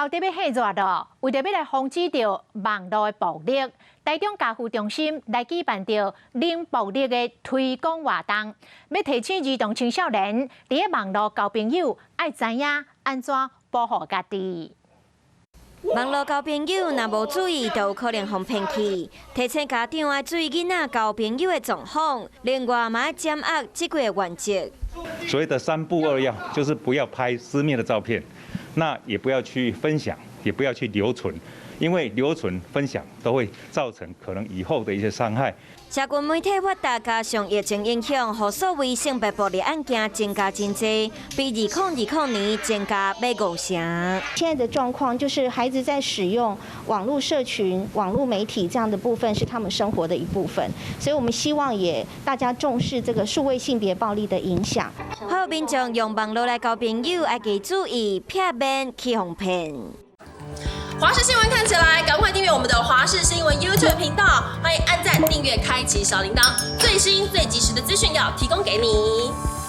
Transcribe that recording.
校特别热热咯，为着要来防止到网络的暴力，台中家父中心来举办着零暴力的推广活动，要提醒儿童青少年，伫咧网络交朋友，爱知影安怎保护家己。 网络交朋友若无注意，就有可能互骗去。提醒家长要注意囡仔交朋友的状况，另外嘛要掌握这几个原则。所谓的3不2要，就是不要拍私密的照片，那也不要去分享，也不要去留存，因为留存、分享都会造成可能以后的一些伤害。 社群媒体发达，加上疫情影响，互所谓性别暴力案件增加真多，比2020年增加要5成。现在的状况就是孩子在使用网络社群、网络媒体这样的部分是他们生活的一部分，所以我们希望也大家重视这个数位性别暴力的影响。还有民众用网络来交朋友，要记注意，避免去互骗。 华视新闻看起来，赶快订阅我们的华视新闻 YouTube 频道，欢迎按赞、订阅、开启小铃铛，最新最及时的资讯要提供给你。